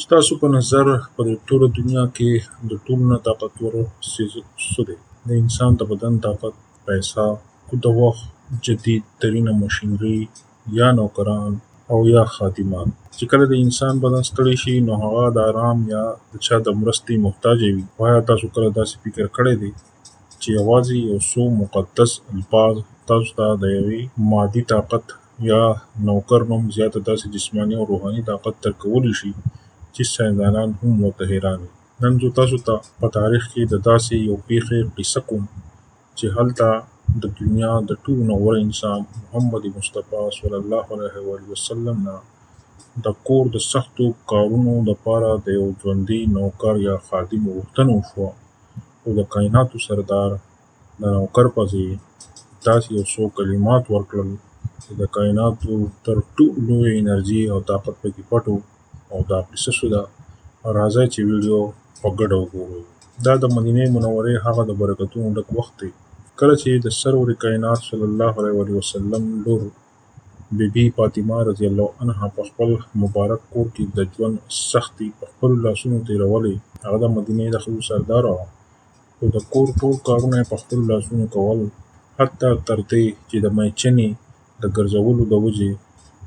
ستاسو په نظر په دې ټوله دنیا کې د ټولو نه طاقتور څیز څه دی؟ د انسان د بدن طاقت، پیسه، د وخت جدید ترینه ماشینري یا نوکران او یا خادمان. چې کله د انسان بدن ستړی شي نو هغه د آرام یا د چا د مرستې محتاج وي. آیا تاسو کله داسې فکر کړی دی چې یوازې یو څو مقدس الفاظ تاسو ته د یوې مادي طاقت یا نوکر نوم زیاته داسې جسماني او روحاني طاقت درکولی شي چې ساینسدانان هم ورته حیران وي؟ نن زه تاسو ته په تاریخ کې د داسې یو پیښې قصه کوم چې هلته د دنیا د ټولو نه غوره انسان محمد مصطفی صلی الله علیه وسلم نه د کور د سختو کارونو لپاره د یو ژوندي نوکر یا خادم غوښتنه وشوه، او د کایناتو سردار د نوکر په ځای داسې یو څو کلمات ورکړل چې د کایناتو تر ټولو لوی انرژي او طاقت پکې پټ و. او دا قصه شو ده. راځئ چې ویډیو په ګډه وګورو. دا د مدینې منورې هغه د برکتونو ډک وخت دی کله چې د سرور کاینات صلی الله علیه وسلم لور بی بی فاطمه رضی الله عنها په خپل مبارک کور کې د ژوند سختۍ په خپلو لاسونو تېرولې. هغه د مدینې د ښځو سرداره وه، او د کور ټول کارونه یې په خپلو لاسونو کول، حتی تر دې چې د میچنې د ګرځولو د وجې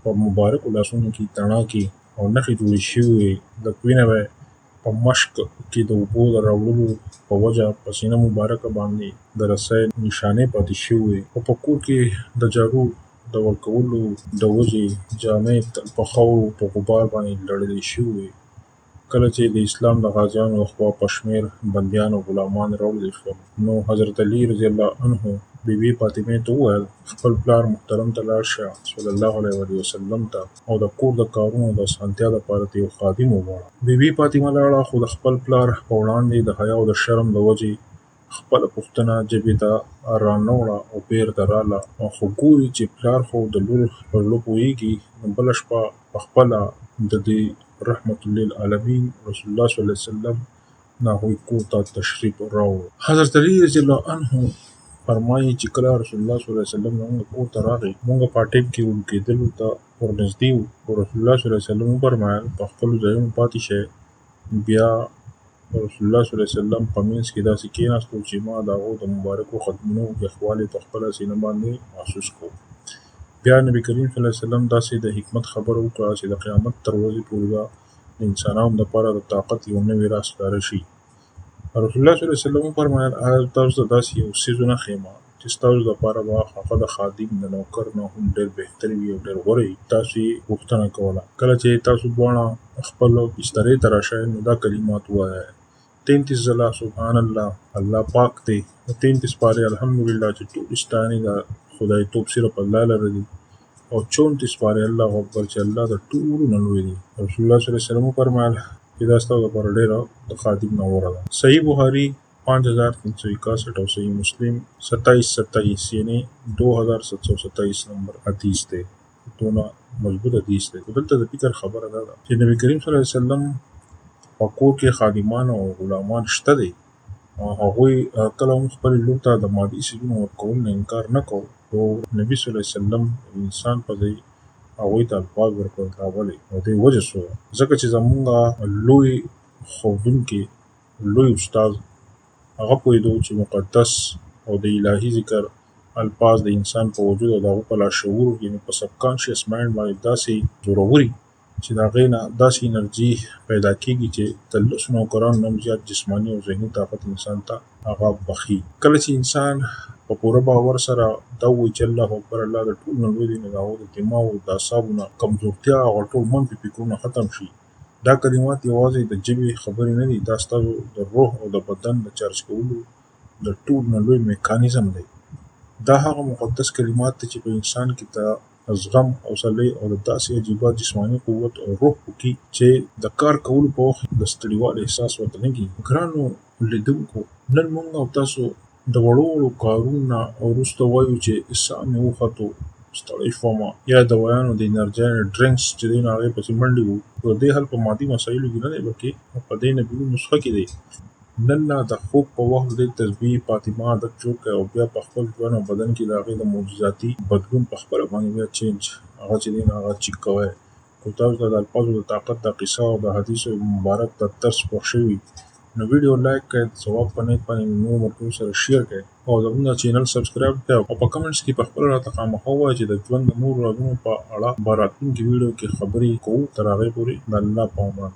په مبارکو لاسونو کې تڼاکې او نښې جوړې شوې وې. لکه وینه به په مشک کې د اوبو د راوړلو په وجه په سینه مبارکه باندې د رسۍ نشانې پاتې شوې وې، او په کور کې د جارو د ورکولو د وجې جامې تل په خاورو په غبار باندې لړلې شوې وې. کله چې د اسلام د غازیانو لخوا په شمېر بندیان او غلامان راوړل شول، نو حضرت علي رضی الله عنه بی بی فاطمې ته وویل خپل پلار محترم ته لاړ شه صلی الله علیه وسلم ته، او د کور د کارونو د اسانتیا دپاره ته یو خادم وغواړه. بی بی فاطمه لاړه، خو د خپل پلار په وړاندې د حیا او د شرم د وجې خپله پوښتنه ژبې ته رانه وړه او بېرته راله. خو ګوري چې پلار خو د لور په زړه پوهېږي، نو بله شپه پخپله د دې رحمت للعالمین رسول الله صلی الله علیه وسلم د هغوی کور ته تشریف راوړ. حضرت علي رضی الله عنه فرمایي چې کله رسول الله صلی الله علیه وسلم زموږ کور ته راغی، موږ په ټیم کې ورکېدلو ته ورنږدې وو، خو رسول الله صلی الله علیه وسلم وفرمایل په خپلو ځایونو پاتې شئ. بیا رسول الله صلی الله علیه وسلم په منځ کې داسې کېناستو چې ما د هغو د مبارکو قدمونو یخوالی په خپله سینه باندې محسوس کړو. بیا نبي کریم صلی الله علیه وسلم داسې د حکمت خبره وکړه چې د قیامت تر ورځې پورې به د انسانانو لپاره د طاقت یو نوی راز ښکاره شي. رسول الله صلی الله علیه وسلم وفرمایل آیا تاسو ته داسې یو څیز ونه ښیم چې ستاسو دپاره به هغه د خادم د نوکر نه هم ډېر بهتر وي او ډېر غوره وي؟ تاسو یې غوښتنه کوله. کله چې تاسو دواړه خپلو بسترې ته راشئ نو دا کلمات ووایئ: 33 ځله سبحان الله، الله پاک دی، 33 پارې الحمدلله چې ټولې ستاینې د خدایتوب صرف الله لره دي، او 34 پارې الله اکبر چې الله د ټولو نه لوی دی. رسول الله صلی الله علیه وسلم وفرمایل چې دا ستاسو لپاره ډېره د خادم نه غوره ده. صحیح بخاري 5361 او صحیح مسلم 2727 یعنی 2727 نمبر حدیث دی. دونه مضبوط حدیث دی. دلته د فکر خبره دا ده چې نبی کریم صلی الله علیه وسلم په کور کې خادمان او غلامان شته دی، او هغوی کله هم خپلې لور ته د مادي څیزونو ورکولو نه انکار نه کوو، خو نبي صلی الله علیه وسلم انسان په ځای هغوی ته الفاظ ورکول راولي. او دې وجه څه وه؟ ځکه چې زمونږ لوی ښوونکي، لوی استاد، هغه پوهېدو چې مقدس او د الهي ذکر الفاظ د انسان په وجود او د هغو په لاشعور یعنې په سب کانشیس مایند باندې داسې زوروري چې د هغې نه داسې انرژي پیدا کېږي چې د لسو نوکرانو نه هم زیات جسماني او ذهني طاقت انسان ته هغه بخښي. کله چې انسان په پوره باور سره دا ووایي چې الله اکبر، الله د ټولو نه لوی دی، نو د هغو د دماغ او د اعصابو نه کمزورتیا او ټول منفي فکرونه ختم شي. دا کلمات یوازې د ژبې خبرې نه دي، دا ستاسو د روح او د بدن د چارج کولو د ټولو نه لوی میکانیزم دی. دا هغه مقدس کلمات دي چې په انسان کې د زغم، حوصلې او د داسې عجیبه جسماني قوت او روح وکړي چې د کار کولو په وخت د ستړیوالي احساس ورته نه کېږي. ګرانو لیدونکو، نن موږ او تاسو د وړو وړو کارونو نه وروسته وایو چې ساه مې وختو، ستړی شومه، یا دوايانو د انرژۍ ډرنکس چې دی نو هغې پسې منډې وو. د دې حل په مادي مسایلو کې نه دی، بلکې په دې نبوي نسخه کې دی. نن نه د خوب په وخت د تسبیح فاطمه عادت جوړ کړئ، او بیا په خپل ژوند او بدن کې د هغې د معجزاتي بدلون په خپله باندې بیا چینج هغه چې دی نو هغه چیک کوئ. کو تاسو ته د الفاظو د طاقت د قصه او د حدیثو مبارک د درس خوښ شوي نو ویډیو لایک کړئ، ځواب په نیت باندې نورو ملګرو سره شیر کړئ او زموږ چینل سبسکرایب کړئ او په کمنټس کې په خپله راته خامخا ووایئ چې د ژوند د نورو رازونو په اړه به راتلونکي ویډیو کې خبرې کوو. تر هغې پورې د الله په امان.